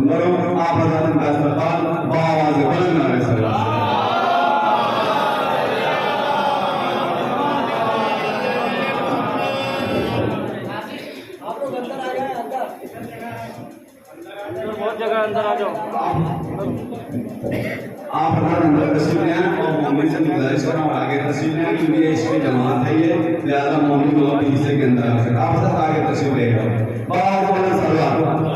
پیغمبروں آپ حضرات کا استقبال بآواز بلند نعرے سلام بہت جگہ اندر آ جاؤ. آپ حضرات اندر تشریف لیں اور مومن سے گزارش کرنا اور آگے تشریف لیں کیونکہ یہ عشق جماعت ہے یہ لہٰذا مومن کو اپنے حصے کے اندر آ سکے. آپ حضرات آگے تشریف لے گئے بآواز بلند سلام.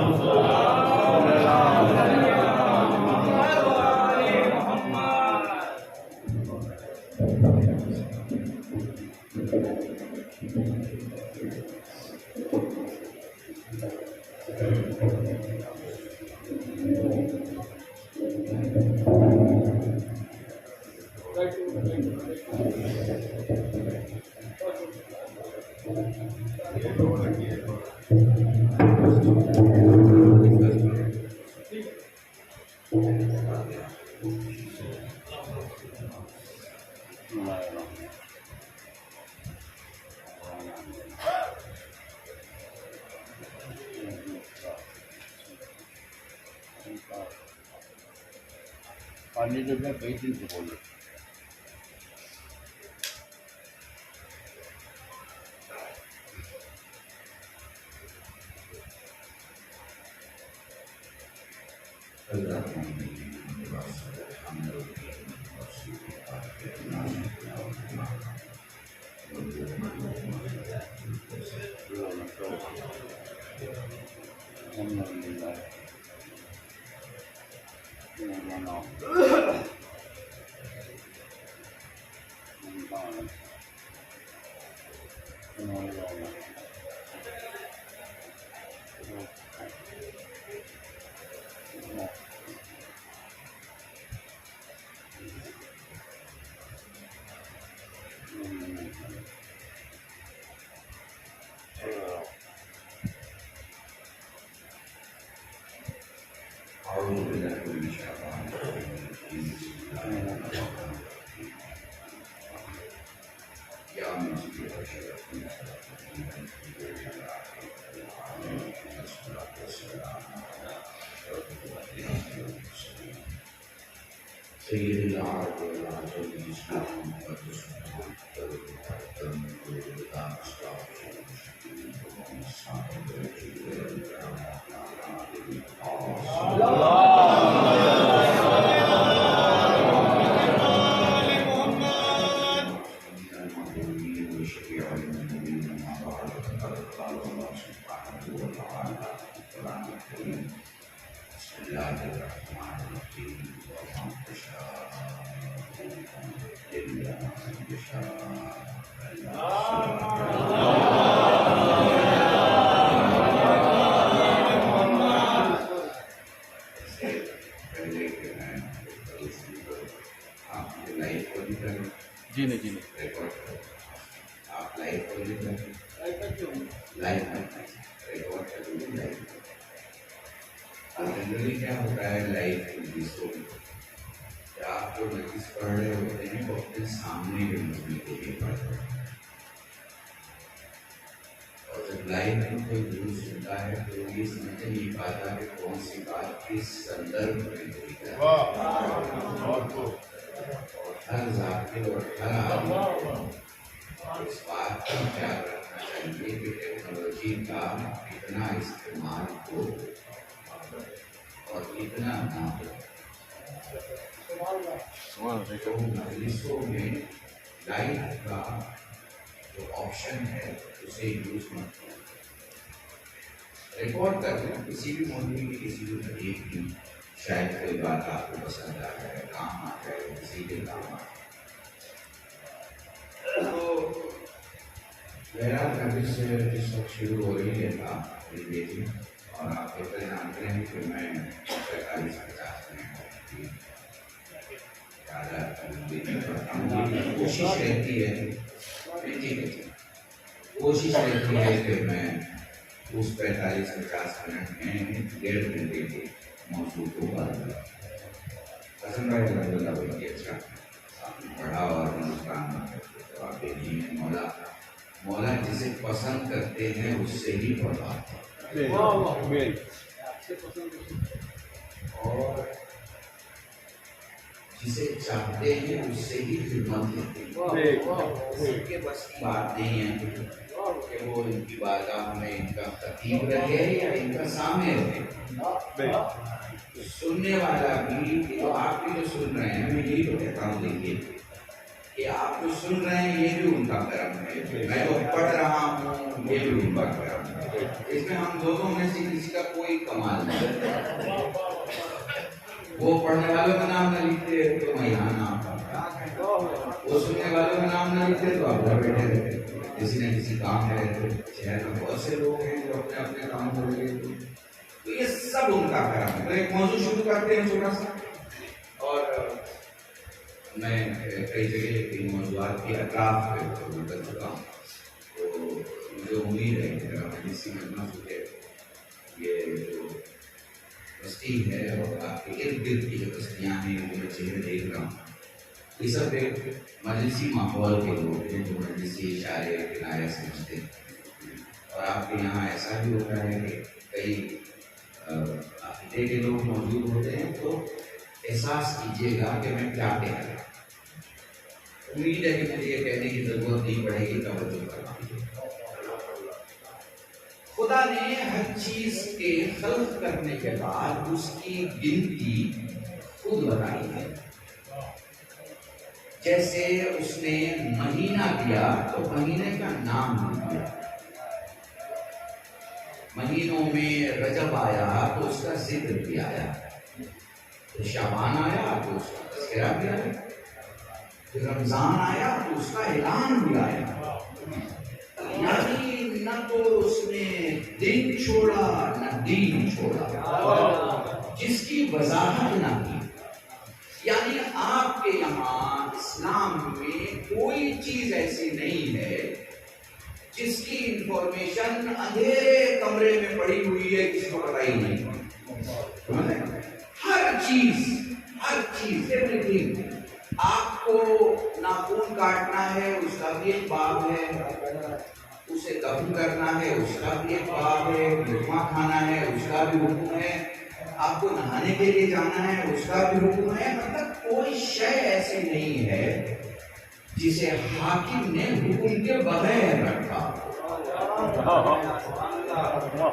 پانی جو ہے کئی دن سے بولے جی نہیں جی نہیں آپ لائف جنرلی کیا ہوتا ہے لائف آپ جو نوٹس پڑھ رہے ہوتے ہیں وہ اپنے سامنے کے مسئلے کے لیے پڑھتے ہیں اور جب لائف میں کوئی دور سنتا ہے تو یہ سمجھ نہیں پاتا کہ کون سی بات کس سندرب میں ہوئی ہے اور ہر ذاتی اور ہر آدمی اس بات کا خیال رکھنا چاہیے کہ ٹیکنالوجی کا کتنا استعمال ہو اور کتنا نہ ہو. تو مجلسوں میں لائف کا جو آپشن ہے اسے یوز مت کریں. ریکارڈ کر لیں کسی بھی موضوع کی کسی بھی طریقے کی شاید کوئی بات آپ کو پسند آ جائے کام آ جائے کسی کے کام آ جائے. تو میرا مجلس جس وقت شروع ہو رہی ہے آپ دیکھیں اور آپ یہ جانتے ہیں کہ میں 45-50 منٹ کوشش رہتی ہے کہ میں اس 45-50 منٹ میں 1.5 گھنٹے کے موضوع کو پسند بڑی اچھا پڑھا اور جواب نہیں ہے. مولا جسے پسند کرتے ہیں اس سے ہی پڑھا. اور جسے چاہتے ہیں اس سے ہی خدمت لیتے ہیں. ان کے بس کی بات نہیں ہے کہ وہ ان کی بارگاہ میں ان کا خطیب رہے یا ان کا سامع رہے. سننے والا بھی تو آپ بھی جو سن رہے ہیں میں یہی تو کہتا ہوں دیکھیے کہ آپ جو سن رہے ہیں یہ بھی ان کا کرم ہے. میں جو پڑھ رہا ہوں یہ بھی ان کا کرم ہے. اس میں ہم دونوں میں سے کسی کا کوئی کمال نہیں. وہ پڑھنے والوں کا نام نہ لکھتے تو میں یہاں نام پڑھتا, وہ سننے والوں کا نام نہ لکھتے تو آپ گھر بیٹھے رہتے. کسی نہ کسی کام میں رہتے. شہر میں بہت سے لوگ ہیں جو اپنے اپنے کام کو لگے ہوئے. تو یہ سب ان کا کرم ہے. تو ایک موضوع شروع کرتے ہیں چھوٹا سا, اور میں کئی جگہ کئی موضوعات کے اطراف پہ کر چکا ہوں. تو مجھے امید ہے کہ میرا اسی مجمع سے یہ جو بستی ہے اور آپ کے ارد گرد کی جو بستیاں ہیں جو میں چہرے دیکھ رہا ہوں, یہ سب ایک مجلسی ماحول کے لوگ ہیں جو مجلسی اشارے کنارے سمجھتے ہیں. اور آپ کے یہاں ایسا بھی ہوتا ہے کہ کئی عقیدے کے لوگ موجود ہوتے ہیں تو احساس کیجیے گا کہ میں کیا کہہ رہا ہوں. امید ہے کہ مجھے یہ کہنے کی ضرورت نہیں پڑے گی. توجہ کرنا, خدا نے ہر چیز کے خلق کرنے کے بعد اس کی گنتی خود بتائی ہے. جیسے اس نے مہینہ دیا تو مہینے کا نام نہیں دیا. مہینوں میں رجب آیا تو اس کا ذکر بھی آیا. شعبان آیا تو اس کا تذکرہ بھی آیا. پھر رمضان آیا تو اس کا اعلان بھی آیا. یعنی نہ تو اس نے دن چھوڑا نہ دین چھوڑا, جس کی وضاحت نہ کی. یعنی آپ کے یہاں اسلام میں کوئی چیز ایسی نہیں ہے جس کی انفارمیشن اندھیرے کمرے میں پڑی ہوئی ہے, کسی کو پتہ ہی نہیں. ہر چیز ایوری تھنگ. آپ کو ناخن کاٹنا ہے اس کا بھی ایک باب ہے, اسے دفن کرنا ہے اس کا بھی ایک باب ہے, لقمہ کھانا ہے اس کا بھی حکم ہے, آپ کو نہانے کے لیے جانا ہے اس کا بھی حکم ہے. مطلب کوئی شے ایسی نہیں ہے جسے حاکم نے حکم کے بغیر رکھا.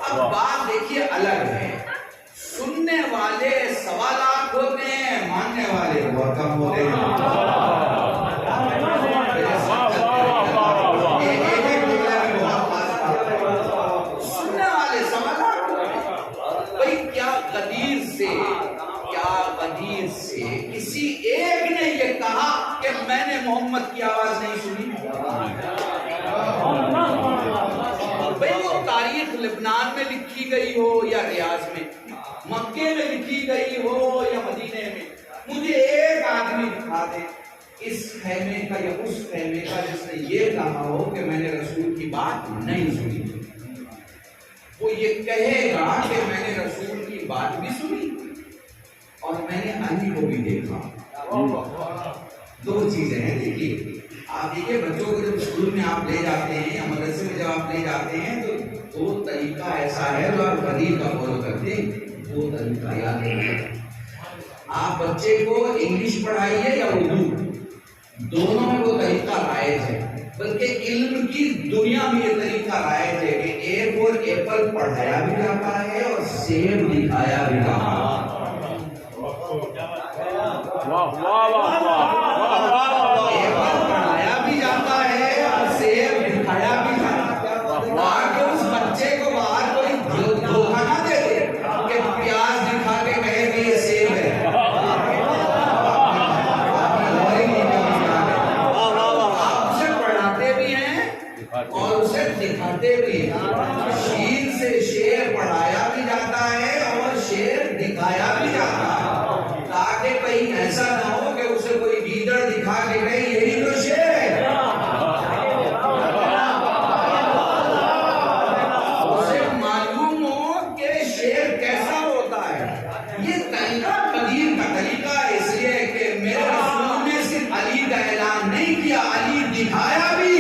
اب بات دیکھیے الگ ہے. سننے والے 1.25 لاکھ ہوتے ہیں, ماننے والے بہت کم ہوتے ہیں. سننے والے 1.25 لاکھ ہوتے ہیں. بھائی کیا غدیر سے کسی ایک نے یہ کہا کہ میں نے محمد کی آواز نہیں سنی؟ بھائی وہ تاریخ لبنان میں لکھی گئی ہو یا ریاض میں, مکے میں لکھی گئی ہو یا مدینے میں, مجھے ایک آدمی دکھا دے اس خیمے کا یا اس خیمے کا جس نے یہ کہا ہو کہ میں نے رسول کی بات نہیں سنی. وہ یہ کہے گا کہ میں نے رسول کی بات بھی سنی اور میں نے علی کو بھی دیکھا. دو چیزیں ہیں. دیکھیے آپ دیکھیے بچوں کو جب اسکول میں آپ لے جاتے ہیں یا مدرسے میں جب آپ لے جاتے ہیں تو دو طریقہ ایسا ہے جو آپ غریب کا فالو کرتے ہیں. دو طریقہ یاد رکھیں. آپ بچے کو انگلش پڑھائیے یا اردو, دونوں میں وہ طریقہ رائج ہے. بلکہ علم کی دنیا میں یہ طریقہ رائج ہے کہ ایک اور ایپل پڑھایا بھی جاتا ہے اور سیب دکھایا بھی جاتا ہے. ایپل پڑھایا بھی جاتا ہے اور سیب دکھایا بھی جاتا ہے. تاکہ اس بچے کو باہر کوئی دھوکہ نہ دے دے کہ پیاز دکھا کے کہے کہ یہ سیب ہے. اور اسے دکھاتے بھی ہیں. شیر سے شیر پڑھایا بھی جاتا ہے اور شیر دکھایا بھی جاتا ہے, تاکہ کہیں ایسا نہ ہو کہ اسے کوئی گیدڑ دکھا کے کہے یہی تو شیر ہے. اسے معلوم ہو کہ شیر کیسا ہوتا ہے. یہ طریقہ قدیر کا طریقہ اس لیے کہ میرے رسول نے صرف علی کا اعلان نہیں کیا, علی دکھایا بھی.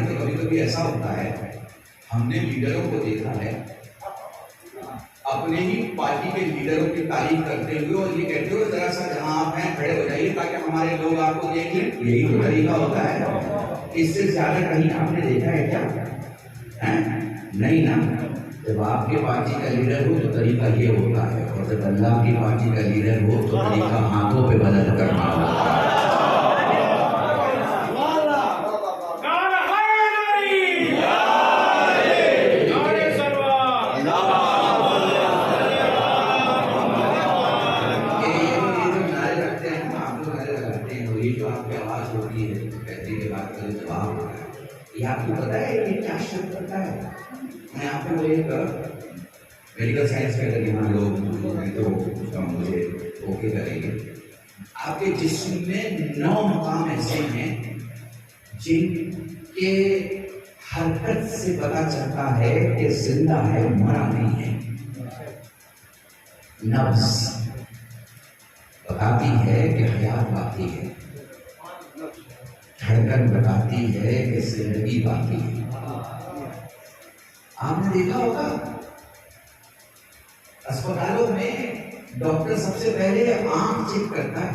تو کبھی کبھی ایسا ہوتا ہے، ہم نے لیڈروں کو دیکھا ہے اپنے ہی پارٹی کے لیڈروں کی تعریف کرتے ہوئے اور یہ کہتے ہوئے ذرا سا جہاں آپ ہیں کھڑے ہو جائیے تاکہ ہمارے لوگ آپ کو دیکھ لیں. یہی تو طریقہ ہوتا ہے. اس سے زیادہ کہیں آپ نے دیکھا ہے کیا؟ نہیں نا. جب آپ کے پارٹی کا لیڈر ہو تو طریقہ یہ ہوتا ہے، اور جب اللہ کی پارٹی کا لیڈر ہو تو طریقہ ہاتھوں پہ بلند کرنا ہوتا ہے. یہ آپ کو پتا ہے یہ کیا شرط کرتا ہے؟ میں آپ کو ایک میڈیکل سائنس کے اگر یہاں لوگ تو اس کا مجھے اوکے کریں گے. آپ کے جسم میں 9 مقام ایسے ہیں جن کے حرکت سے پتا چلتا ہے کہ زندہ ہے، مرا نہیں ہے. نبض بتاتی ہے کہ حیات باقی ہے، دھڑکن بتاتی ہے کہ زندگی باقی ہے. آپ نے دیکھا ہوگا اسپتالوں میں ڈاکٹر سب سے پہلے آنکھ چیک کرتا ہے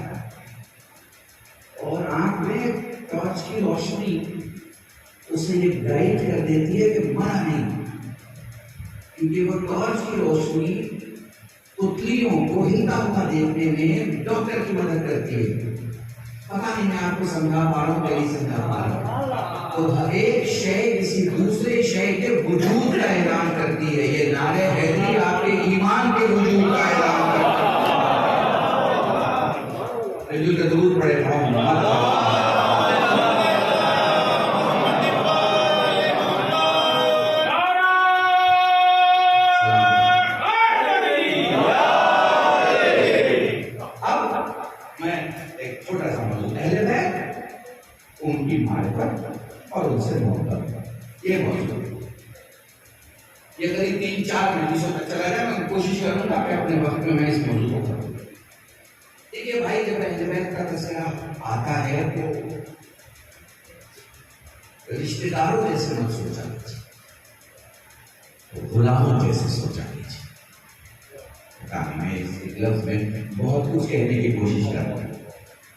اور آنکھ میں ٹارچ کی روشنی اسے یہ گائیڈ کر دیتی ہے کہ مرا نہیں، کیونکہ وہ ٹارچ کی روشنی پتلیوں کو ہلتا ہوا دیکھنے میں ڈاکٹر کی مدد کرتی ہے. پتا نہیں میں آپ کو سمجھا پا رہا ہوں کہ نہیں سمجھا پا رہا ہوں. تو ایک شے کسی دوسرے شے کے وجود کا اعلان کرتی ہے. یہ نعرہ حیدری آپ کے ایمان کے وجود کا اعلان کرتا ہے. جو درود پڑے ان کی معرفت اور ان سے محبت. یہ موضوع یہ قریب 3-4 مجلسوں تک چلا جائے. میں کوشش کروں گا کہ اپنے وقت میں اس موضوع کو کروں. دیکھیے بھائی، جب اہل بیت کا تذکرہ آتا ہے تو رشتے داروں جیسے مت سوچا لیجیے، غلاموں جیسے سوچا لیجیے. میں اس لفظ میں بہت کچھ کہنے کی کوشش کرتا ہوں،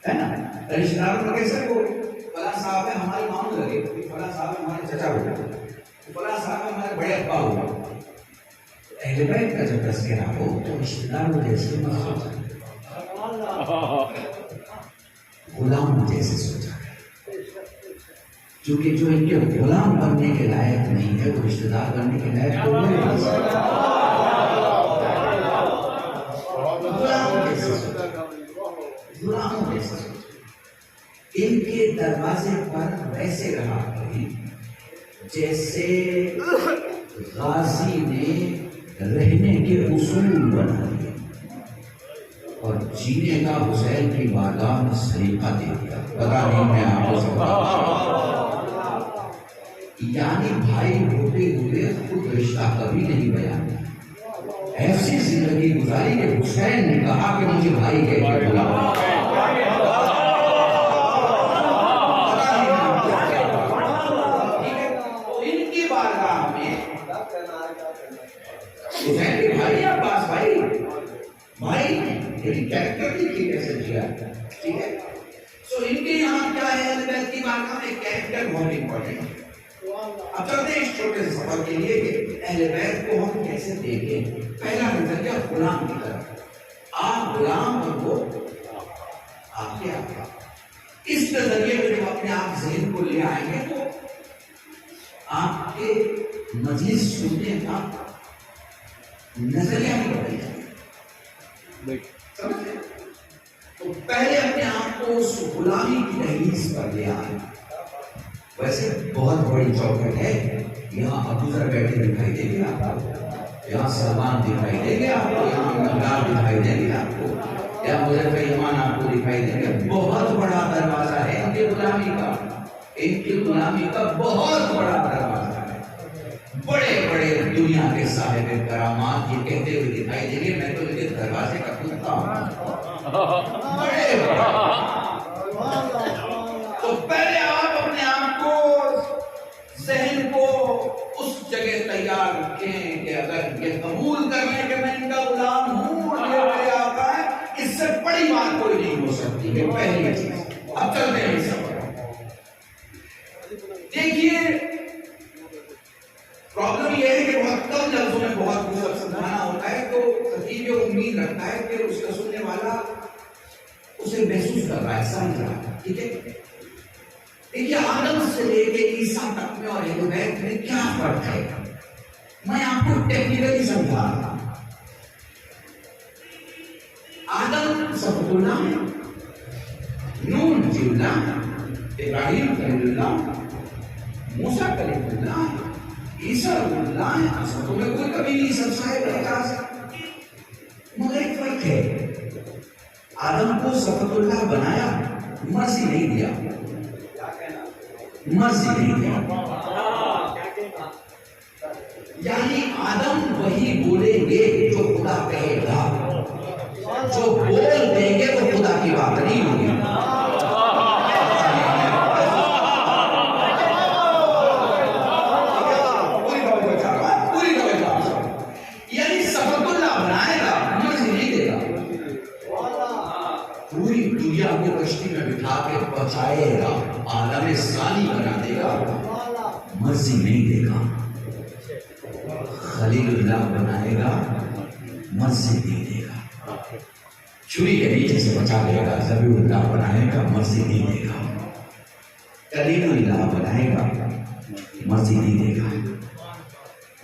ہے نا. رشتے داروں کو کیسے فلاں صاحب ہے ہمارے ماموں لگے، فلاں صاحب ہمارے چچا ہو گئے، فلاں صاحب ہمارے بڑے ابا ہو گئے. اہل بیت کا جب تذکرہ ہو تو رشتے داروں جیسے مت سوچا، غلام جیسے سوچا. کیونکہ جو ان کے غلام بننے کے لائق نہیں ہے وہ رشتے دار بننے کے لائق تو نہیں. غلاموں جیسے سوچا. ان کے دروازے پر ویسے رہا کریں جیسے غازی نے رہنے کے اصول بنا دیے اور جینے کا حسین کی بارگاہ میں سلیقہ دے دیا. پتا نہیں میں آپ کو یعنی بھائی ہوتے ہوئے خود رشتہ کبھی نہیں بیان کیا. ایسی زندگی گزاری کہ حسین نے کہا کہ مجھے بھائی کہہ کے بلاؤ. حسین کے بھائی عباس بھائی میری کیریکٹر دیکھیے کیسے دیا. ٹھیک ہے. سو ان کے یہاں کیا ہے اہل بیت کی بارگاہ میں کیریکٹر بہت امپورٹنٹ ہے. اب چلتے ہیں اس چھوٹے سے سفر کے لیے کہ اہل بیت کو ہم کیسے دیکھیں. پہلا نظریہ غلام کی طرف. آپ غلام اور وہ آپ کے آقا. اس نظریے میں جب اپنے آپ ذہن کو لے آئیں گے تو آپ کے مجلس سننے کا نظریہ بھی بدل جائے. تو پہلے اپنے آپ کو اس غلامی کی دہلیز پر لے آئیں. ویسے بہت بڑی چوکٹ ہے. یہاں ابو ذر بیٹھے دکھائی دیں گے آپ کو، یہاں سلمان دکھائی دیں گے آپ کو، یہاں مقدار دکھائی دیں گے آپ کو، یہاں حضرت ایمان آپ کو دکھائی دیں گے. بہت بڑا دروازہ ہے ان کی غلامی کا. ان کی غلامی کا بہت بڑا دروازہ ہے. بڑے بڑے دنیا کے صاحب کرامات یہ کہتے ہوئے دکھائی دیں گے میں تو ان کے دروازے کا کتا ہوں. بڑے تو پہلے آپ اپنے آپ کو ذہن کو اس جگہ تیار رکھیں کہ اگر یہ قبول کر لیں کہ میں ان کا غلام ہوں اور یہ میرے آقا ہے، اس سے بڑی بات کوئی نہیں ہو سکتی ہے، پہلی چیز۔ اب چلتے ہیں سب دیکھیے، پرابلم یہ ہے کہ بہت کم لفظوں میں بہت کچھ سمجھانا ہوتا ہے، تو خطیب یہ امید رکھتا ہے کہ اس کا سننے والا اسے محسوس کر رہا ہے، سمجھ رہا ہے، ٹھیک ہے؟ دیکھیے، آدم سے لے کے عیسیٰ تک میں اور اہل بیت میں کیا فرق ہے، میں آپ کو ٹیکنیکلی سمجھا رہا ہوں۔ آدم صفت اللہ، نوح نبی اللہ، ابراہیم کلیم اللہ، موسیٰ کلیم اللہ، عیسیٰ روح اللہ، اصل تو میں کوئی کبھی نہیں سب صاحب اعجاز، مگر ایک فرق ہے، آدم کو صفت اللہ بنایا، مرضی نہیں دیا، مرضی نہیں دیا، یعنی آدم وہی بولیں گے جو خدا کہے گا، جو بول دیں گے وہ خدا کی بات نہیں ہوگی۔ یعنی صفت اللہ بنائے گا، مرضی نہیں دے گا، پوری دنیا کو کشتی میں بٹھا کے پہنچائے گا، عالم ثانی بنا دے گا، مرضی نہیں دے گا۔ خلیل اللہ بنائے گا، مرضی نہیں دے گا۔ چھری کے نیچے سے بچا لے گا، ذبیح اللہ بنائے گا، مرضی نہیں دے گا۔ کلیم اللہ بنائے گا، مرضی نہیں دے گا،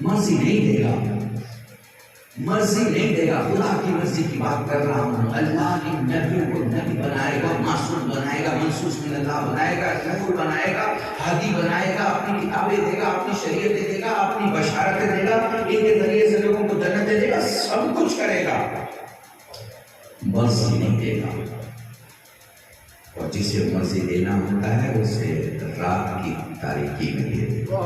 مرضی نہیں دے گا، مرضی نہیں دے گا۔ خدا کی مرضی کی بات کر رہا ہوں۔ اللہ کی نبی کو نبی بنائے گا، معصوم بنائے گا، منصوص من اللہ بنائے گا، رسول بنائے گا، ہادی بنائے گا، اپنی کتابیں دے گا، اپنی شریعتیں دے گا، اپنی بشارتیں دے گا، ان کے ذریعے سے لوگوں کو جنتیں دے گا، سب کچھ کرے گا، مرضی نہیں دے گا۔ اور جسے مرضی دینا ہوتا ہے اسے رات کی تاریکی میں دے دے گا۔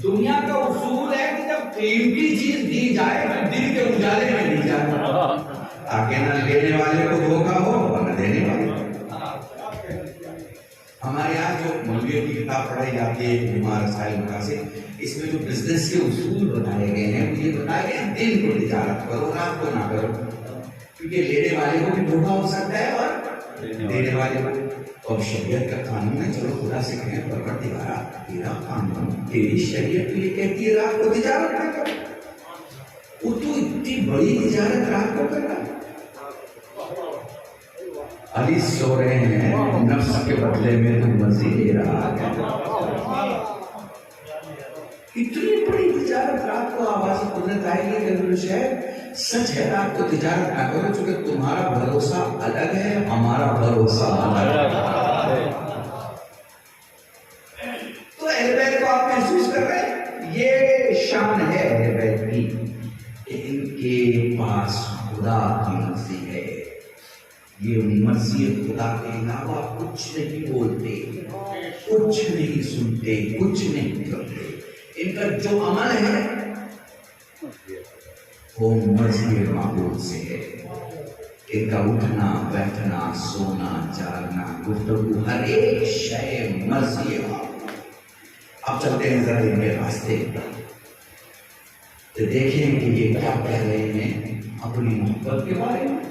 دنیا کا اصول ہے کہ جب قیمتی چیز دی جائے تو دل کے اجالے میں دی جائے، تاکہ نہ لینے والے کو دھوکا ہو اور نہ دینے والے۔ ہمارے یہاں جو مولویوں کی کتاب پڑھائی جاتی ہے، بیمار رسائل مقاصد، اس میں جو بزنس کے اصول بتائے گئے ہیں، یہ بتایا گیا دن کو تجارت کرو، رات کو نہ کرو، کیونکہ لینے والے کو بھی دھوکا ہو سکتا ہے اور دینے والے کو۔ اور شریعت کا قانون ہے، چلو خدا سے کہیں پروردگارا تیرا قانون، تیری شریعت تو یہ کہتی ہے رات کو تجارت نہ کرو، وہ تو اتنی بڑی تجارت رات کو کر رہا ہے۔ علی سو رہے ہیں، نفس کے بدلے میں تو مرضی لے رہا ہے، اتنی بڑی تجارت رات کو آواز قدرت آئے گی کہ شاید سچ ہے، رات کو تجارت نہ کرو، چونکہ تمہارا بھروسہ الگ ہے، ہمارا بھروسہ الگ ہے۔ تو اہل بیت کو آپ محسوس کر رہے ہیں، یہ شان ہے اہل بیت کی کہ ان کے پاس خدا کی مرضی ہے، یہ مرضی خدا کے علاوہ کچھ نہیں بولتے، کچھ نہیں سنتے، کچھ نہیں کرتے۔ ان کا جو عمل ہے وہ مرضی معبود سے ہے، ان کا اٹھنا بیٹھنا سونا جاگنا گفتگو ہر ایک شے مرضی معبود۔ اب چلتے ہیں ذرا ان کے راستے، تو دیکھیں کہ یہ کیا کہہ رہے ہیں اپنی محبت کے بارے میں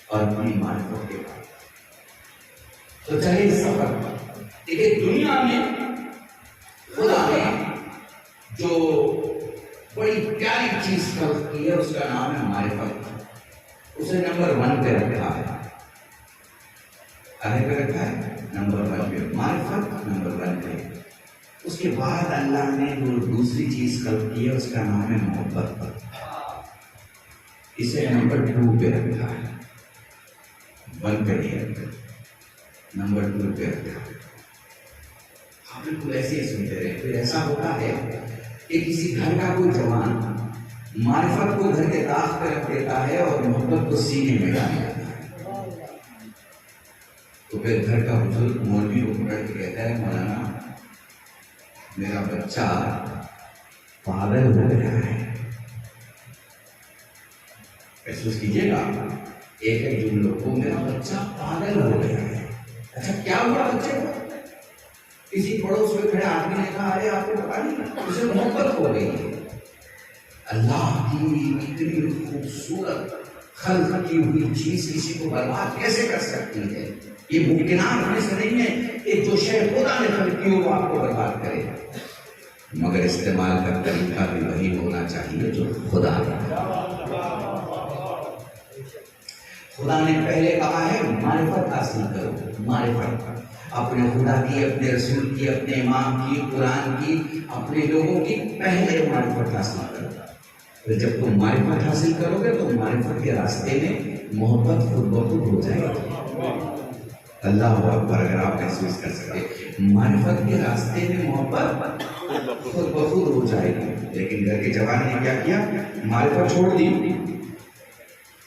اور اپنی معرفت کے بارے میں۔ تو چلیے سفر دیکھیں، دنیا میں خدا نے جو بڑی پیاری چیز خلق کی ہے اس کا نام ہے معرفت، اسے نمبر 1 پہ رکھا ہے، آگے پہ رکھا ہے نمبر 1 پہ، معرفت نمبر 1 پہ۔ اس کے بعد اللہ نے جو دوسری چیز خلق کی ہے اس کا نام ہے محبت، اسے نمبر 2 پہ رکھا ہے، 1 پہ نہیں رکھا، نمبر 2 پہ رکھا ہے۔ آپ بالکل ایسے ہی سنتے رہے۔ پھر ایسا ہوتا ہے کہ کسی گھر کا کوئی جوان معرفت کو گھر کے طاق پہ رکھ دیتا ہے اور محبت کو سینے میں ڈال دیتا ہے، تو پھر گھر کا بزرگ مولوی کو پکڑ کے کہتا ہے، مولانا میرا بچہ پاگل ہو گیا ہے۔ محسوس کیجیے گا، ایک ہے جملوں کو میرا بچہ پاگل ہو گیا ہے. اچھا کیا ہوا بچے کو؟ کسی پڑوس میں کھڑے آدمی نے کہا ارے آپ کو پتا نہیں اسے محبت ہو گئی ہے. اللہ کی اتنی خوبصورت خلق کی ہوئی چیز کسی کو برباد کیسے کر سکتی ہے؟ یہ ممکنات ہونے سے نہیں ہے کہ جو شے خدا نے خلق کی ہو وہ آپ کو برباد کرے، مگر استعمال کا طریقہ بھی وہی ہونا چاہیے جو خدا نے. خدا نے پہلے کہا ہے معرفت حاصل کرو. معرفت اپنے خدا کی، اپنے رسول کی، اپنے امام کی، قرآن کی، اپنے لوگوں کی پہلے معرفت حاصل کرو. پھر جب تم معرفت حاصل کرو گے تو معرفت کے راستے میں محبت خود بخود ہو جائے گی. اللہ اکبر. اگر آپ محسوس کر سکتے معرفت کے راستے میں محبت خود بخود ہو جائے گی. لیکن گھر کے جوان نے کیا کیا؟ معرفت چھوڑ دی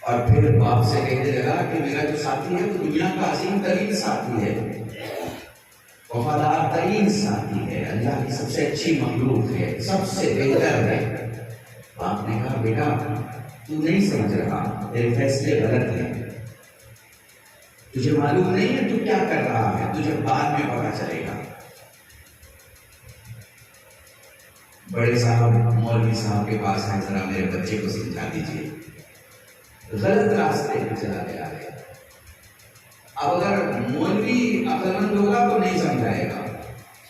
اور پھر باپ سے کہنے لگا کہ میرا جو ساتھی ہے وہ دنیا کا عظیم ترین ساتھی ہے، وفادار ترین ساتھی ہے، اللہ کی سب سے اچھی مخلوق ہے، سب سے بہتر ہے. باپ نے کہا بیٹا تو نہیں سمجھ رہا، تیرے فیصلے غلط ہیں، تجھے معلوم نہیں ہے تو کیا کر رہا ہے، تجھے بعد میں پتا چلے گا. بڑے صاحب مولوی صاحب کے پاس ہیں، ذرا میرے بچے کو سمجھا دیجیے، غلط راستے پہ چلا گیا ہے. اب اگر مولوی عقل مند ہوگا تو نہیں سمجھائے گا،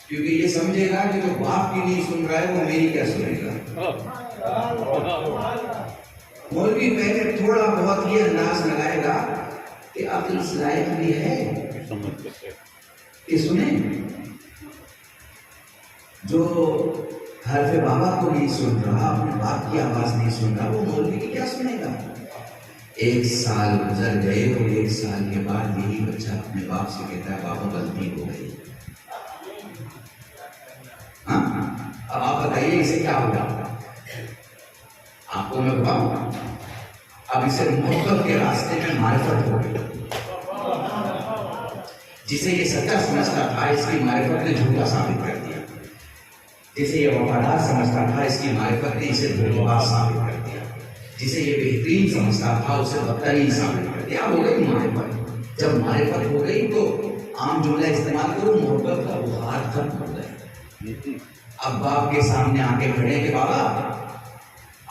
کیونکہ یہ سمجھے گا کہ جو باپ کی نہیں سن رہا ہے وہ میری کیا سنے گا. مولوی پہلے تھوڑا بہت یہ انداز لگائے گا کہ عقل اس لائق بھی ہے کہ سنیں. جو حرف بابا کو نہیں سن رہا، اپنے باپ کی آواز نہیں سن رہا، وہ مولوی کی کیا سنے گا. ایک سال گزر گئے اور ایک سال کے بعد یہی بچہ اپنے باپ سے کہتا ہے بابا غلطی ہو گئی. ہاں اب آپ بتائیے اسے کیا ہوگا؟ آپ کو میں بتاؤں، اب اسے محبت کے راستے میں معرفت ہو گئی. جسے یہ سچا سمجھتا تھا اس کی معرفت نے جھوٹا ثابت کر دیا. جسے یہ وفادار سمجھتا تھا اس کی معرفت نے اسے دھوکہ باز ثابت کر دیا. جسے یہ بہترین سمجھتا تھا اسے بدترین ثابت کر دیا. ہو گئی معرفت. جب معرفت ہو گئی تو عام جملہ استعمال کرو، محبت کا بخار ختم ہو گیا. اب باپ کے سامنے آ کے کھڑے کہ بابا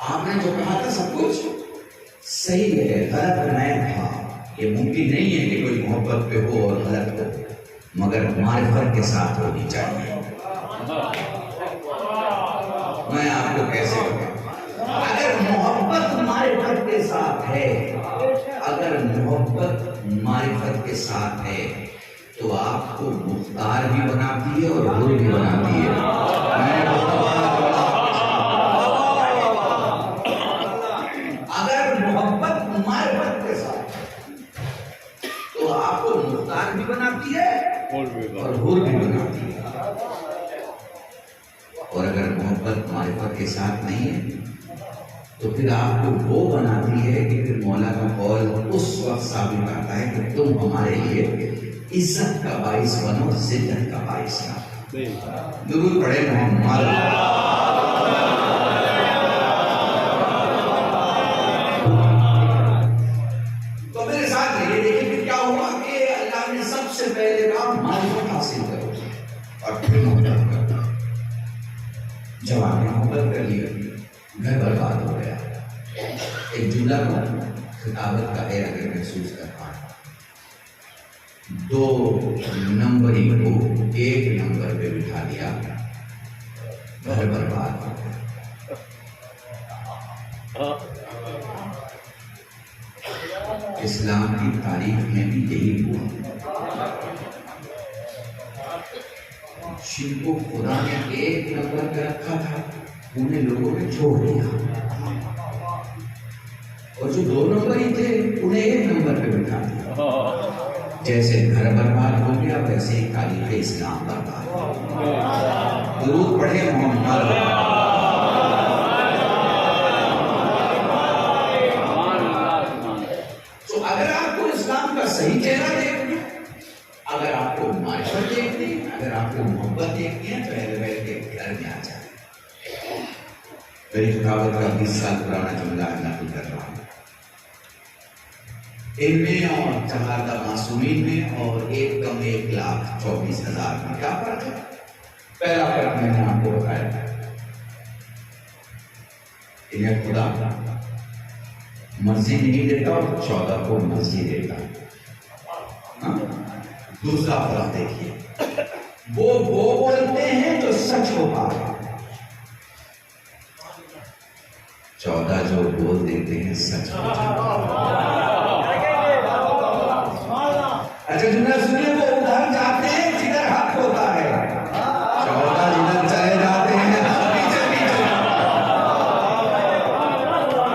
آپ نے جو کہا تھا سب کچھ صحیح ہے، غلط میں تھا. یہ ممکن نہیں ہے کہ کوئی محبت پہ ہو اور غلط ہو، مگر معرفت کے ساتھ ہونی چاہیے. میں آپ کو کیسے بتاؤں؟ اگر محبت معرفت کے ساتھ ہے، اگر محبت معرفت کے ساتھ ہے تو آپ کو مختار بھی بناتی ہے اور حر بھی بناتی ہے. اگر محبت معرفت کے ساتھ تو آپ کو مختار بھی بناتی ہے اور حر بھی بناتی ہے. اور اگر محبت معرفت کے ساتھ نہیں ہے تو پھر آپ کو وہ بناتی ہے کہ پھر مولا کا قول اس وقت ثابت آتا ہے کہ تم ہمارے لیے عزت کا باعث بنو، ذلت کا باعث نہ. درود پڑھے محمد. تو میرے ساتھ رہیے، دیکھیں پھر کیا ہوا کہ اللہ نے سب سے پہلے کہا معرفت حاصل کرو اور پھر محبت کرو. جوان نے محبت کر لی، گھر برباد ہو گیا. ایک جملہ کو خطابت کا ہے اگر محسوس کر پائے، 2 نمبری کو 1 نمبر پہ بٹھا دیا، گھر برباد ہو گیا. اسلام کی تاریخ میں بھی یہی ہوا. شن کو خدا نے 1 نمبر پہ رکھا تھا، انہیں لوگوں نے چھوڑ دیا، اور جو 2 نمبر ہی تھے انہیں 1 نمبر پہ بٹھا دیا. جیسے گھر برباد ہو گیا ویسے ہی تاریخ اسلام برباد ہو گیا. درود پڑھے محمد. تو اگر آپ کو اسلام کا صحیح چہرہ دیکھنا، اگر آپ کو معرفت دیکھنی، اگر آپ کو محبت دیکھنی ہے تو اہل بیت کے گھر میں آ جائیں. میری خطابت کا 20 سال پرانا جملہ نقل کر رہا ہوں. ان میں اور 4 معصومین میں، اور 1,24,000 میں کیا فرق ہے؟ پہلا فرق میں نے آپ کو بتایا، انہیں خدا مرضی نہیں دیتا اور 14 کو مرضی دیتا۔ دوسرا فرق دیکھیے، وہ بولتے ہیں جو سچ ہوتا ہے، 14 جو بول دیتے ہیں سچ ہوتا ہے۔ اچھا جنہیں سنیے، وہ ادھر جاتے ہیں جدھر حق ہوتا ہے، 14 جدھر چلے جاتے ہیں پیچھے پیچھے۔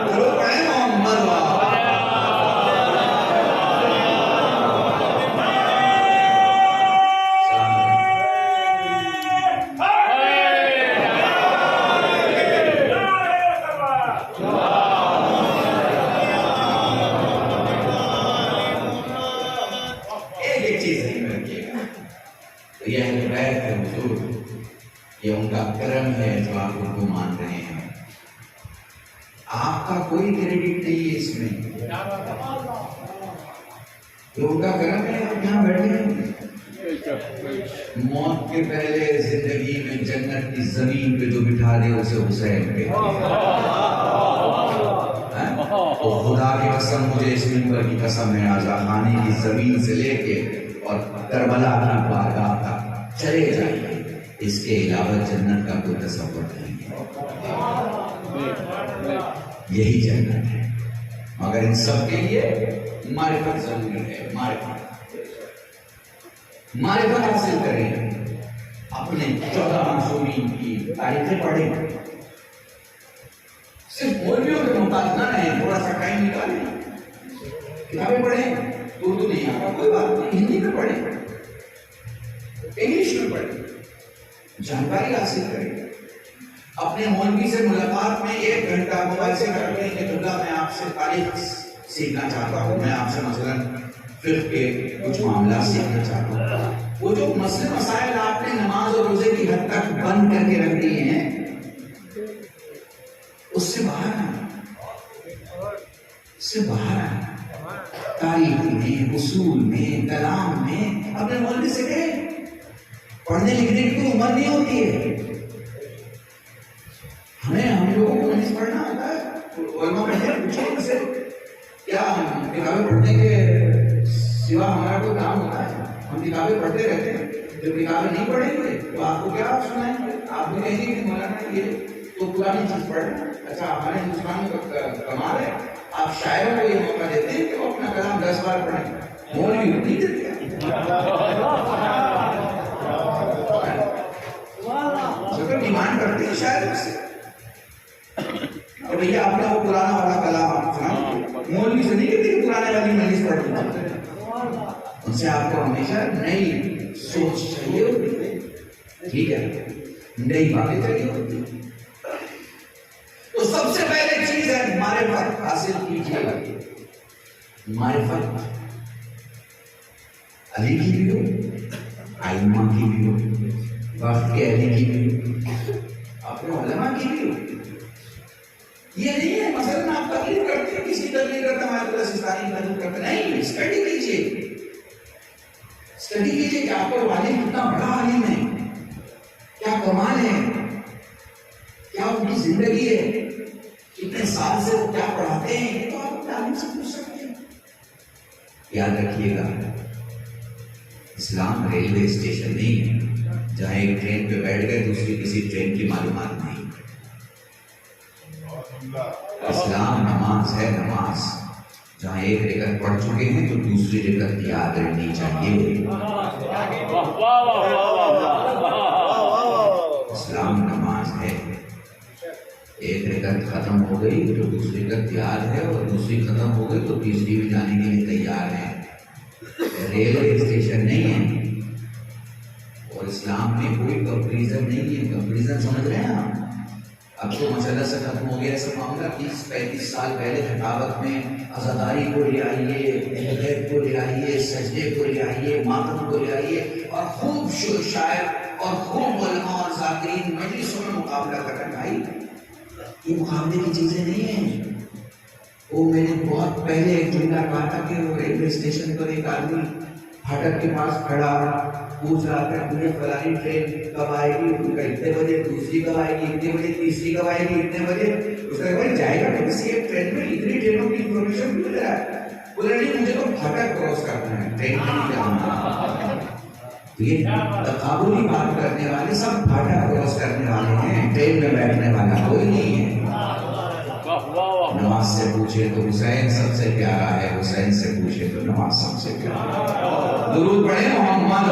ضرور پڑھیں محمد یہ ان کا کرم ہے جو آپ ان کو مان رہے ہیں، آپ کا کوئی کریڈٹ نہیں ہے اس میں، یہ ان کا کرم ہے۔ آپ یہاں بیٹھے ہیں، موت کے پہلے زندگی میں جنت کی زمین پہ جو بٹھا دے اسے حسین کہتے ہیں۔ تو خدا کی قسم، مجھے اس منبر کی قسم ہے، آزا خانے کی زمین سے لے کے اور کربلا کی بارگاہ تک چلے جائیے، اس کے علاوہ جنت کا کوئی تصور نہیں ہے، یہی جنت ہے۔ مگر ان سب کے لیے معرفت ضروری ہے، معرفت حاصل کریں، اپنے 14 معصومین کی تاریخیں پڑھیں، صرف مولویوں کے محتاج نہ رہیں، تھوڑا سا ٹائم نکالیں، کتابیں پڑھیں، اردو نہیں آتا کوئی بات نہیں، ہندی میں پڑھیں، انگلش میں پڑھیں، جانکاری حاصل کریں۔ اپنے مولوی سے ملاقات میں 1 گھنٹہ موبائل سے کر لیں کہ اللہ میں آپ سے تاریخ سیکھنا چاہتا ہوں، میں آپ سے مثلا فقہ کے کچھ معاملات سیکھنا چاہتا ہوں۔ وہ جو مسئلے مسائل آپ نے نماز اور روزے کی حد تک بند کر کے رکھ دیے ہیں، اس سے باہر آنا، اس سے باہر آنا، تاریخ میں، اصول میں، کلام میں اپنے مولوی سے کہیں۔ پڑھنے لکھنے کی کوئی عمر نہیں ہوتی ہے، ہم لوگوں کو نہیں پڑھنا آتا ہے۔ علماء پڑھتے پوچھیں ان سے، کیا کتابیں پڑھنے کے سوا ہمارا کوئی کام ہوتا ہے؟ ہم کتابیں پڑھتے رہتے ہیں، جب کتابیں نہیں پڑھیں گے تو آپ کو کیا سنائیں گے؟ آپ بھی کہیں گے کہ مولانا یہ تو پرانی چیز پڑھ رہے ہیں۔ اچھا ہمارے ہندوستان میں کمال ہے، آپ شاعروں کو یہ موقع دیتے ہیں کہ وہ اپنا کلام 10 بار پڑھیں، مولوی نہیں دیتے۔ ڈیمانڈ کرتے ہیں شاعر سے کہ بھیا آپ نے وہ پرانا والا کلام سنا، مولوی سے نہیں کہتے کہ پرانے والی مجلس پڑھتے، ان سے آپ کو ہمیشہ نئی سوچ چاہیے ہوتی ہے، ٹھیک ہے، نئی باتیں چاہیے ہوتی ہے۔ تو سب سے پہلے چیز ہے معرفت حاصل کیجیے، معرفت علی کی بھی ہو، ائمہ کی بھی ہو، وقت کے علی کی بھی ہو، اپنے علماء کی بھی ہو۔ یہ نہیں ہے مثلا آپ تقریر کرتے ہیں، کسی تقریر کرتا ہے آیت اللہ سستانی کی تقریر کرتے نہیں، اسٹڈی کیجیے، اسٹڈی کیجیے کہ آپ کا والد کتنا بڑا عالم ہے، کیا کمال ہے، کیا ان کی زندگی ہے، کتنے سال سے وہ کیا پڑھاتے ہیں، یہ تو آپ تعلیم سے پوچھ سکتے ہیں۔ یاد رکھیے گا، اسلام ریلوے اسٹیشن نہیں ہے جہاں ایک ٹرین پہ بیٹھ گئے دوسری کسی ٹرین کی معلومات نہیں۔ اسلام نماز ہے، نماز جہاں ایک رکعت پڑھ چکے ہیں تو دوسری رکعت یاد رہنی چاہیے۔ اسلام نماز ہے، ایک رکعت ختم ہو گئی تو دوسری رکعت یاد ہے، اور دوسری ختم ہو گئی تو تیسری بھی جانے کے لیے تیار ہے۔ ریلوے اسٹیشن نہیں ہے، اور اسلام میں کوئی کمپریزن نہیں ہے۔ کمپریزن سمجھ رہے ہیں آپ؟ اب تو مسئلہ سے ختم ہو گیا ایسا معاملہ، 30-35 سال پہلے خطابت میں عزاداری کو لے آئیے، اہلیت کو لے آئیے، سجدے کو لے آئیے، ماتم کو لے آئیے، اور خوب شاعر اور خوب علماء اور ذاکرین مجلسوں میں مقابلہ کر رہے ہیں۔ بھائی یہ مقابلے کی چیزیں نہیں ہیں، وہ میں نے بہت پہلے ایک جملہ کہا تھا کہ وہ ریلوے اسٹیشن پر ایک آدمی پھاٹک کے پاس کھڑا پوچھ رہا تھا مجھے فلانی ٹرین کب آئے گی، ان کا اتنے بجے، دوسری کب آئے گی اتنے بجے، تیسری کب آئے گی اتنے بجے. اس نے کہا جائے گا کسی ایک ٹرین میں اتنی ٹرینوں کی انفارمیشن مل رہا ہے. بولے نہیں مجھے تو پھاٹک کراس کرنا ہے، ٹرین میں نہیں جانا. یہ تقابلی بات کرنے والے سب پھاٹک کراس کرنے والے ہیں، ٹرین میں بیٹھنے والا کوئی نہیں ہے. نماز سے پوچھے تو حسین سب سے پیارا ہے، حسین سے پوچھے تو نماز سب سے پیارا ہے. درود پڑھیں محمد.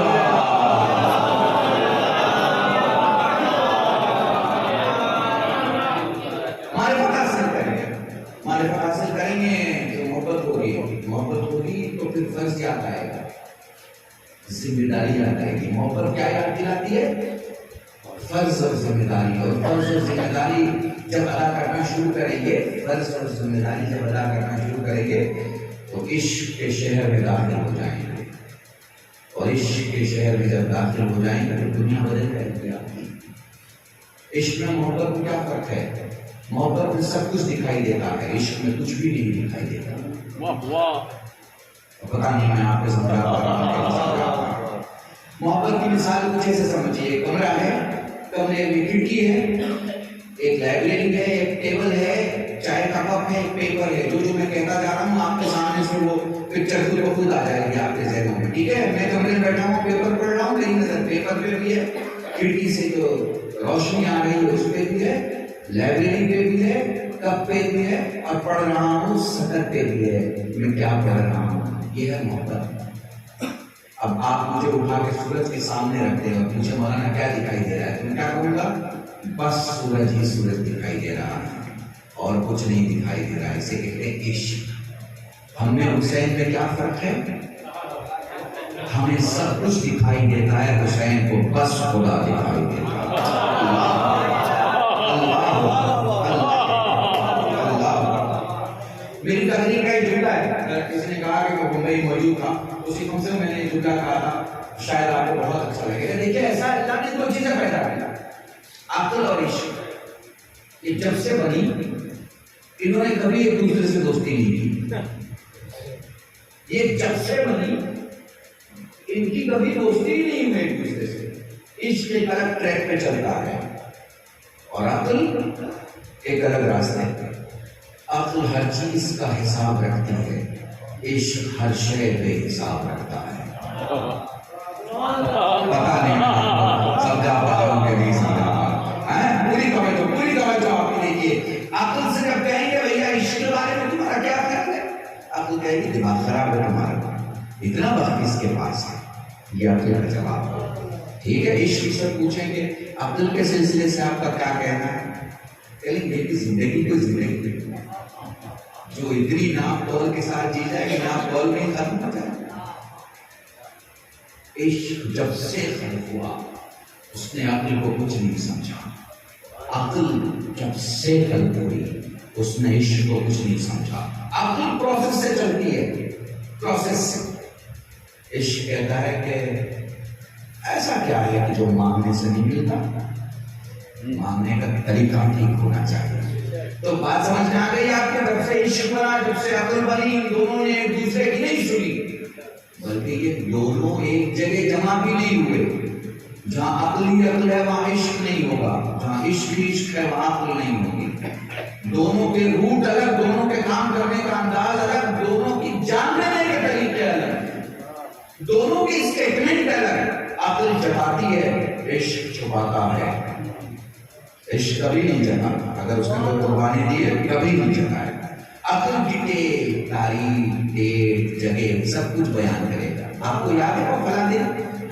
معرفت حاصل کریں گے تو محبت ہوگی تو پھر فرض یاد آئے گا، ذمہ داری یاد آئے گی. محبت کیا یاد دلاتی ہے؟ فرض اور ذمہ داری. اور فرض اور ذمہ داری جب ادا کرنا شروع کریں گے، فرض اور ذمہ داری جب ادا کرنا شروع کریں گے تو عشق کے شہر میں داخل ہو جائیں گے. اور عشق کے شہر میں جب داخل ہو جائیں گے تو دنیا بدل جائے گی آپ کی. عشق میں محبت میں کیا فرق ہے؟ محبت میں سب کچھ دکھائی دیتا ہے، عشق میں کچھ بھی نہیں دکھائی دیتا. پتا نہیں میں آپ کو سمجھاتا. محبت کی مثال کچھ ایسے سمجھیے، کمرہ ہے، کمرے میں کھڑکی ہے، ایک لائبریری ہے، ایک ٹیبل ہے، چائے کا کپ ہے، ایک پیپر ہے. جو میں کہتا جا رہا ہوں آپ کے سامنے سے وہ پکچر خود بخود آ جائے گی آپ کے ذہنوں میں. ٹھیک ہے، میں کمرے میں بیٹھا ہوں، پیپر پڑھ رہا ہوں، میری نظر پیپر پہ بھی ہے، کھڑکی سے جو روشنی آ رہی ہے اس پہ بھی ہے، لائبریری پہ بھی ہے، کپ پہ بھی ہے، اور پڑھ رہا ہوں سطر پہ بھی ہے. میں کیا پڑھ رہا ہوں؟ یہ ہے محبت. اب آپ مجھے اٹھا کے سورج کے سامنے رکھتے ہو، مجھے مولانا کیا دکھائی دے رہا ہے؟ تم کیا کہوں گا؟ بس سورج ہی سورج دکھائی دے رہا ہے اور کچھ نہیں دکھائی دے رہا ہے. اسے کہتے ہیں عشق. ہم میں حسین میں کیا فرق ہے؟ ہمیں سب کچھ دکھائی دیتا ہے، حسین کو بس خدا دکھائی دیتا ہے. میری تحریر کا ایک جملہ ہے، کسی نے کہا کہ میں ممبئی موجود تھا، اسی کم سے میں نے جملہ کہا تھا، شاید آپ کو بہت اچھا لگے گا. دیکھیے ایسا اللہ نے دو چیزیں پیدا کیا، عقل اور عشق. یہ جب سے بنی انہوں نے کبھی ایک دوسرے سے دوستی نہیں کی. یہ جب سے بنی ان کی کبھی دوستی ہی نہیں ہوئی ایک دوسرے سے. عشق ایک الگ ٹریک پہ چلتا ہے اور عقل ایک الگ راستے پہ. عقل ہر چیز کا حساب رکھتی ہے، عشق ہر شے پہ حساب رکھتا ہے. پتا نہیں سمجھا پاؤں کے نہیں سمجھا پاؤں. پوری توجہ آپ کی دیکھیے. عقل سے جب کہیں گے بھیا عشق کے بارے میں تمہارا کیا خیال ہے، عقل کہے گی دماغ خراب ہے تمہارا، اتنا وقت اس کے پاس ہے. یہ عقل کا جواب ہے. ٹھیک ہے، عشق سے پوچھیں گے عقل کے سلسلے سے آپ کا کیا کہنا ہے؟ کہ میری زندگی کو زندگی جو اتنی ناپ تول کے ساتھ جی جائے گی، ناپ تول میں ختم ہو جائے. عشق جب سے ختم ہوا اس نے عقل کو کچھ نہیں سمجھا. عقل جب سے ختم ہوئی اس نے عشق کو کچھ نہیں سمجھا. عقل پروسیس سے چلتی ہے، پروسیس سے. عشق کہتا ہے کہ ایسا کیا ہے کہ جو مانگنے سے نہیں ملتا، مانگنے کا طریقہ ٹھیک ہونا چاہیے. تو بات سمجھ میں آ گئی آپ کے؟ جب سے عشق بنا، جب سے عقل بنی، ان دونوں نے ایک دوسرے کی نہیں سنی، بلکہ یہ دونوں ایک جگہ جمع بھی نہیں ہوئے. جہاں عقل ہی عقل ہے وہاں عشق نہیں ہوگا، جہاں عشق ہی عشق ہے وہاں عقل نہیں ہوگی. دونوں کے روٹ الگ، دونوں کے کام کرنے کا انداز الگ، دونوں کی جاننے کے طریقے الگ، دونوں کی اسٹیٹمنٹ الگ. عقل جتاتی ہے، عشق چھپاتا ہے. عشق کبھی نہیں جتا، اگر اس نے کوئی قربانی دی ہے کبھی نہیں جتا ہے. عقل ڈیٹیل، تاریخ، ڈیٹ، جگہ سب کچھ بیان کرے گا. آپ کو یاد ہے وہ فلاں دن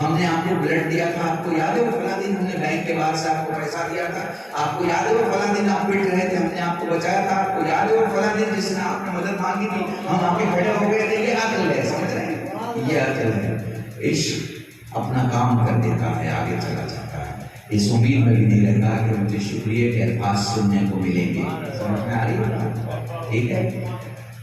ہم نے آپ کو بلڈ دیا تھا، آپ کو یاد ہے وہ فلاں دن ہم نے بینک کے باہر سے آپ کو پیسہ دیا تھا، آپ کو یاد ہے وہ فلاں دن آپ پٹ رہے تھے ہم نے آپ کو بچایا تھا، آپ کو یاد ہے وہ فلاں دن جس نے آپ نے مدد مانگی تھی ہم آپ کے کھڑے ہو گئے تھے. یہ عقل ہے، سمجھ رہے ہیں؟ یہ عقل ہے. عشق اپنا کام کر دیتا ہے، آگے چلا جاتا ہے. اس امید میں بھی نہیں رہتا کہ مجھے شکریہ کے الفاظ سننے کو ملیں گے. سمجھ میں آ رہی ہے؟ ٹھیک ہے.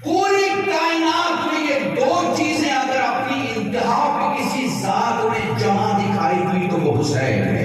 پوری کائنات میں یہ دو چیزیں اگر اپنی انتہا پہ کسی ذات میں جمع دکھائی ہوئی تو وہ حسین ہے.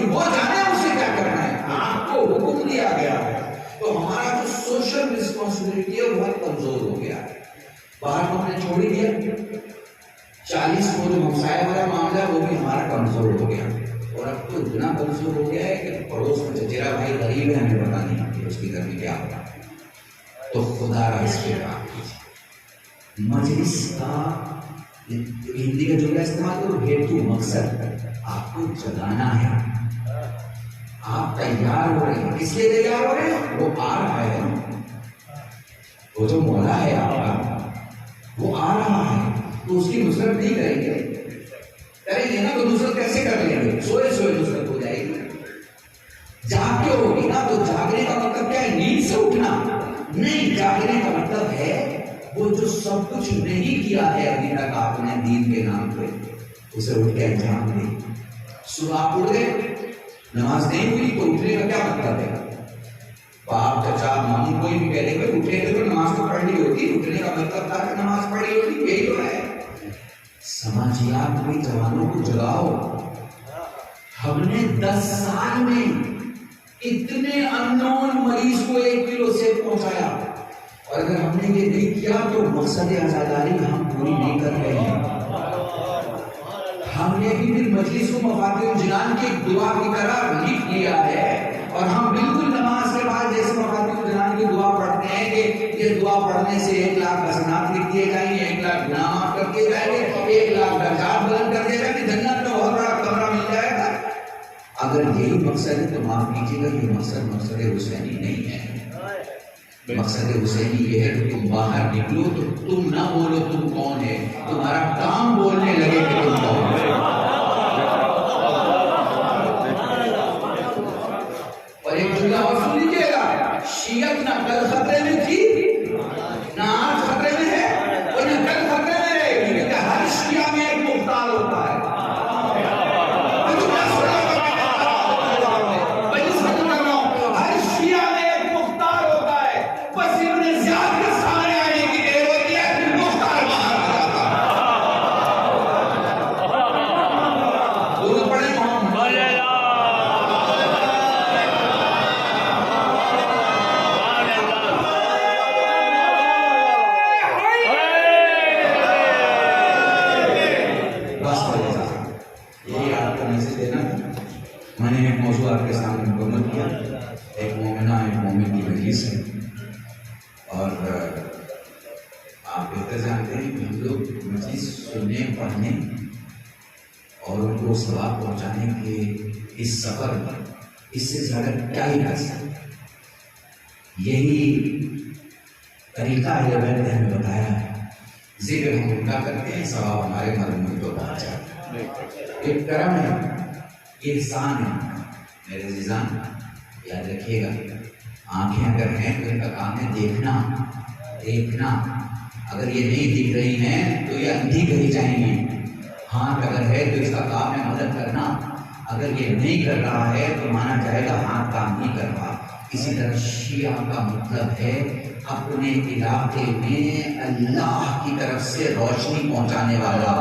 کہ وہ جانے اسے کیا کرنا ہے، آپ کو حکم دیا گیا ہے. تو ہمارا جو سوشل رسپانسبلٹی ہے وہ بہت کمزور ہو گیا ہے. باہر کو ہم نے چھوڑ ہی دیا. 40 کو جو ہمسائے والا معاملہ وہ بھی ہمارا کمزور ہو گیا. اور اب تو اتنا کمزور ہو گیا ہے کہ پڑوس میں چچیرا بھائی غریب ہے ہمیں پتا نہیں کہ اس کی گھر میں کیا ہوگا. تو خدا را اس کے کام کیجیے. مجلس کا ہندی کا جملہ استعمال کرو، ہیتو مقصد آپ کو جگانا ہے. آپ تیار ہو رہے ہیں، کس لیے تیار ہو رہے ہیں؟ وہ آ رہا ہے. وہ جو مولا ہے آپ کا وہ آ رہا ہے، تو اس کی نصرت نہیں کریں گے. کریں گے نا تو نصرت کیسے کر لیں گے؟ سوئے سوئے نصرت ہو جائے گی. جاگ کے ہوگی نا، تو جاگنے کا مطلب کیا ہے؟ نیند سے اٹھنا نہیں. جاگنے کا مطلب ہے وہ جو سب کچھ نہیں کیا ہے ابھی تک آپ نے دین کے نام پہ، اسے اٹھ کے انجام دیں. صبح آپ اٹھ گئے، نماز نہیں ہوئی تو اٹھنے کا کیا مطلب ہے؟ باپ چچا مامی کوئی بھی کہہ دے کہ اٹھے تھے تو نماز تو پڑھنی ہوتی. اٹھنے کا مطلب تھا کہ نماز پڑھی ہوتی. یہی تو ہے. سماجیات میں جوانوں کو جگاؤ. ہم نے 10 سال میں اتنے اننون مریض کو 1 کلو سیب پہنچایا، اور اگر ہم نے یہ نہیں کیا تو مقصد عزاداری ہم پوری نہیں کر رہے ہیں. ہم نے بھی پھر مجلس کو مفاتیح الجنان کی دعا کی طرح لکھ لیا ہے، اور ہم بالکل نماز کے بعد جیسے مفاتیح الجنان کی دعا پڑھتے ہیں کہ یہ دعا پڑھنے سے 1 لاکھ حسنات لکھ دیے جائیں گے، 1 لاکھ گناہ معاف کر دیے جائیں گے، 1 لاکھ درجات بلند کر دیے جائیں گے، جنت میں بہت بڑا کمرہ مل جائے گا. اگر یہی مقصد ہے تو معاف کیجیے گا، یہ مقصد حسینی نہیں ہے. مقصد حسینی یہ ہے کہ تم باہر نکلو تو تم نہ بولو تم کون ہے، تمہارا کام بولنے لگے کہ تم کون ہے. اور ایک جملہ اور سن لیجیے گا، شیعت نہ کل خطرے میں تھی نہ آج خطرے میں ہے، اور نہ کل خطرے میں رہے گی، کیونکہ ہر شیعہ میں ایک مختار ہوتا ہے. میں نے ایک موضوع آپ کے سامنے مکمل کیا. ایک مومنہ ایک مومن کی مجلس ہے، اور آپ بہتر جانتے ہیں کہ ہم لوگ مجلس سننے پڑھنے اور ان کو ثواب پہنچانے کے اس سفر میں اس سے زیادہ کیا ہی کر سکتے. یہی طریقہ اہل بیت نے ہمیں بتایا ہے. ذکر ہم ان کا کرتے ہیں، ثواب ہمارے مرحوم کو پہنچ جاتا ہے. ایک کرم ہے، یہ احسان ہے. میرے عزیزان یاد رکھیے گا، آنکھیں اگر ہیں تو ان کا کام ہے دیکھنا. اگر یہ نہیں دکھ رہی ہیں تو یہ اندھی کہی جائیں گی. ہاتھ اگر ہے تو اس کا کام ہے مدد کرنا. اگر یہ نہیں کر رہا ہے تو مانا جائے گا ہاتھ کام نہیں کر رہا. اسی طرح شیعہ کا مطلب ہے اپنے علاقے میں اللہ کی طرف سے روشنی پہنچانے والا.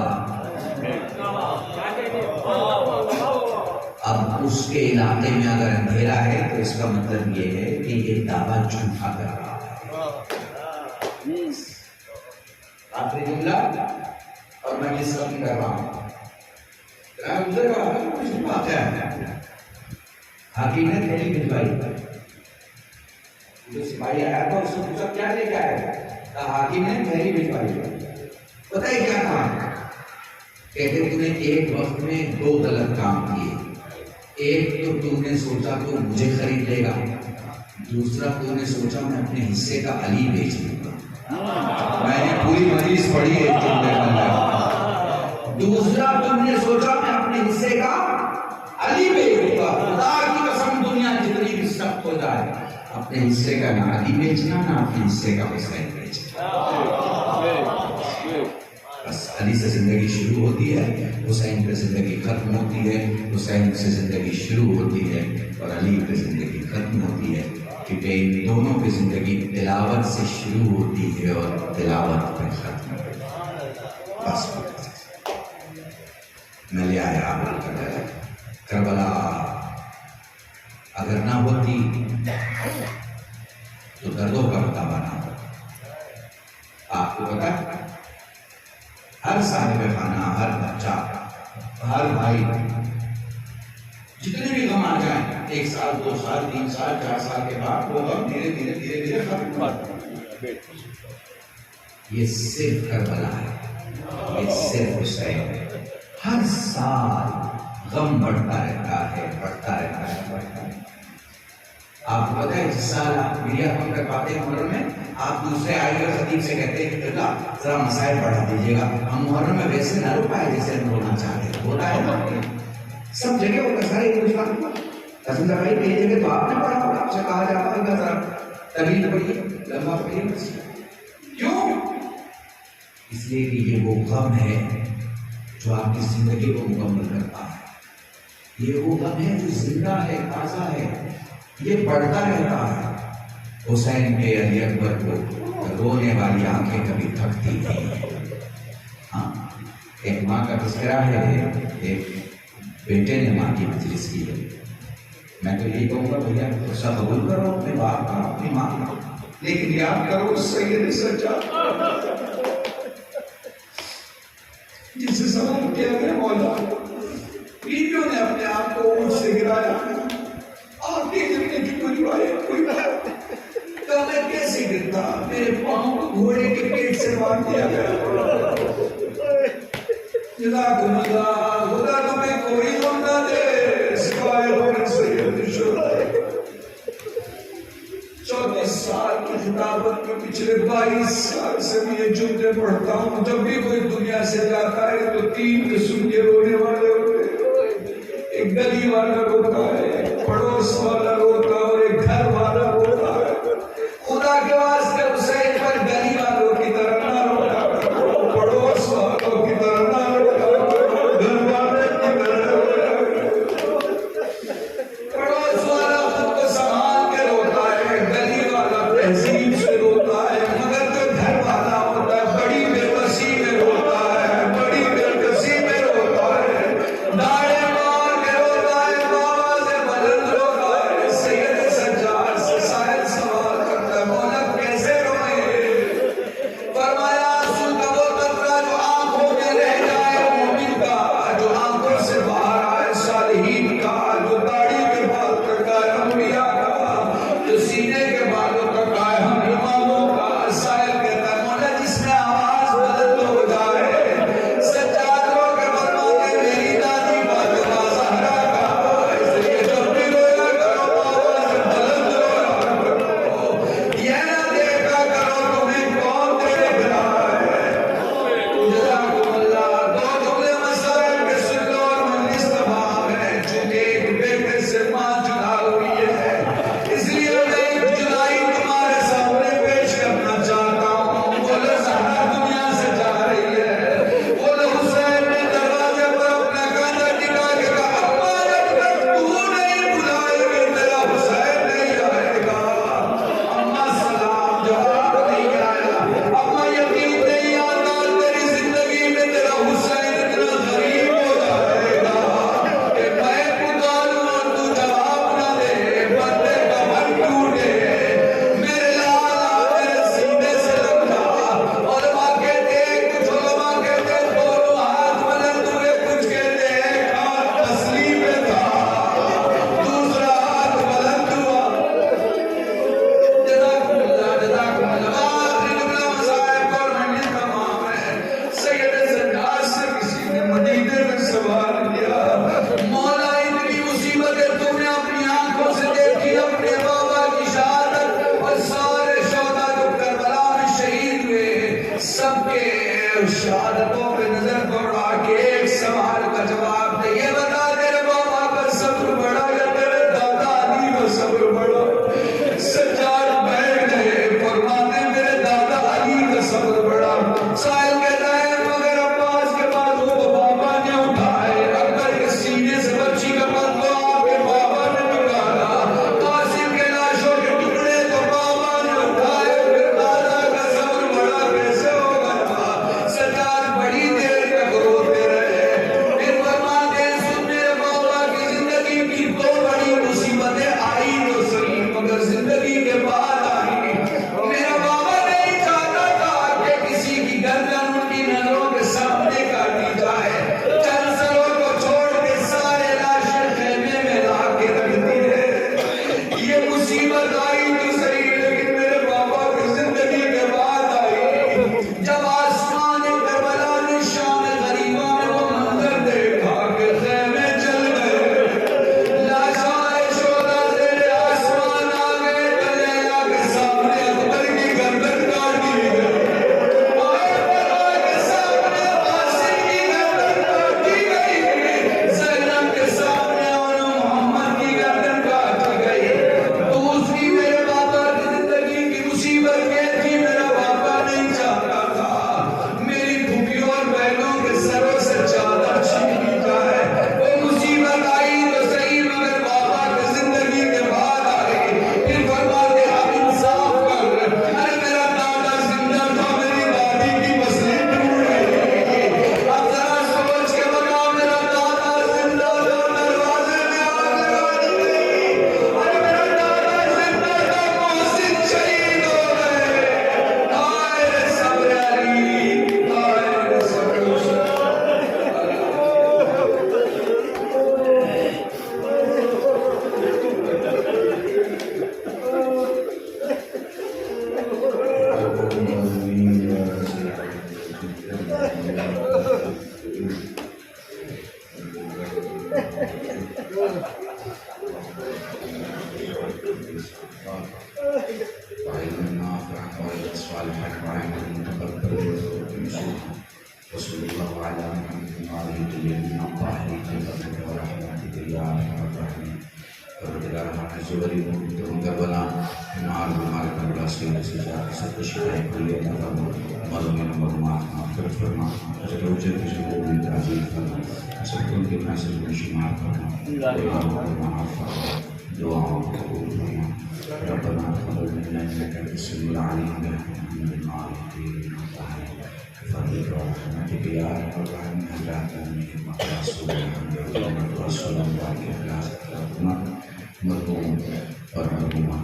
اب اس کے علاقے میں اگر اندھیرا ہے تو اس کا مطلب یہ ہے کہ یہ دعویٰ جھوٹا کر رہا ہے. آخری جملہ، اور میں یہ سب کر رہا ہوں. کچھ بات ہے، حاکم نے تھیلی بھجوائی. جو سپاہی آیا تھا اس سے پوچھا کیا لے کے آیا؟ حاکم نے تھیلی بھجوائی. پتہ ہے کیا کہا؟ کہتے تم نے ایک وقت میں 2 غلط کام کیے. ایک تو تم نے سوچا تو مجھے خرید لے گا، دوسرا تم نے سوچا میں اپنے حصے کا علی بیچ لوں گا. میں نے پوری مجلس پڑھی ہے ایک جملے میں. دوسرا تم نے سوچا میں اپنے حصے کا علی بیچ لوں گا. خدا کی قسم دنیا جتنی بھی سخت ہو جائے، اپنے حصے کا نہ علی بیچنا نہ اپنے حصے کا حسین بیچنا. بس علی سے زندگی شروع ہوتی ہے، حسین پہ زندگی ختم ہوتی ہے. حسین سے زندگی شروع ہوتی ہے اور علی پہ زندگی ختم ہوتی ہے، کیونکہ ان دونوں کی زندگی تلاوت سے شروع ہوتی ہے اور تلاوت پہ ختم ہوتی ہے. بس میں لے آیا کربلا اگر نہ ہوتی تو دردوں کا مطالبہ نہ ہوتا. آپ کو پتا ہے ہر صاحب خانہ، ہر بچہ، ہر بھائی، جتنے بھی غم آ جائیں 1 سال 2 سال 3 سال 4 سال کے بعد وہ غم دھیرے دھیرے دھیرے دھیرے ختم ہوتا ہے. یہ صرف کربلا ہے، یہ صرف حسین ہے. ہر سال غم بڑھتا رہتا ہے، بڑھتا رہتا ہے، بڑھتا ہے. آپ کو پتا ہے جس سال آپ میڈیا کم کر پاتے ہیں محرم میں، آپ دوسرے آئے ہوئے خطیب سے کہتے ہیں کہ اللہ ذرا مسائل بڑھا دیجیے گا. ہم محرم میں ویسے نہ رو پائے جیسے ہم رونا چاہتے ہیں. ہوتا ہے نا سب جگہ ہوتا، سارے ہندوستان میں. حسن بھائی کئی جگہ تو آپ نے پڑھا ہوگا، آپ سے کہا جاتا ہے ذرا طویل پڑھیے، لمبا پڑھیے. کیوں؟ اس لیے کہ یہ وہ غم ہے جو آپ کی زندگی کو مکمل کرتا ہے. یہ وہ غم ہے جو زندہ ہے، تازہ ہے، یہ بڑھتا رہتا ہے. حسین کے علی اکبر کو رونے والی آنکھیں کبھی تھکتی نہیں. ہاں، ایک ماں کا تذکرہ ہے، ایک بیٹے نے ماں کی مجلس کی ہے. میں تو یہی کہوں گا بھیا غصہ قبول کرو اپنے باپ کا، اپنی ماں کا، لیکن یاد کرو سید سجاد جس سے سوال کیا گیا مولا بیویوں نے اپنے آپ کو اونٹ سے گرایا. آپ کے گرنے کی کوئی روایت کوئی بات تو میں کیسے گرتا؟ میرے پاؤں کو گھوڑے کے پیٹ سے باندھ دیا گیا. جزاکم اللہ، خدا تمہیں کوئی غم نہ دے سوائے غم سید شہداء. 34 سال کی خطابت میں پچھلے 22 سال سے میں یہ جملے پڑھتا ہوں. جب بھی کوئی دنیا سے جاتا ہے تو 3 قسم کے رونے والے ہوتے ہیں. ایک گلی والا روتا ہے، پڑوس والا روتا ہے، اور ایک گھر والا روتا ہے. خدا کے واسطے حسین پر گلی والوں کی طرح نہ روتا، پڑوس والوں کی طرح نہ روتا، گھر والے کی طرح روتا. پڑوس والا خود کو سنبھال کے روتا ہے، گلی والا تہذیب سے روتا ہے، مگر جو گھر والا ہوتا ہے بڑی بے بسی میں روتا ہے، بڑی بے بسی میں روتا ہے. داڑے مار کے روتا ہے، آواز وعلما نافعا وولدا صالحا وعملا متقبلا وصلى الله على محمد وعلى جميع الطاهرين ورحمتك يا ارحم الراحمين زبری کربلا مار بیمار کربلا سے سب کچھ شفائی کریے مظلومین مظلومات مغفرت فرما روزے کی شکر میں تعظیم فرما سب کو ان کے فیصلے میں شمار فرما معاف فرما دعاؤں کو قبول فرما ربنا تقبل منا انك انت السميع العليم برحمتك فضلك ورحمتك يا ارحم الراحمين هدانا من رسول الله رسول الله اخلاص مرحوم اور مرحومہ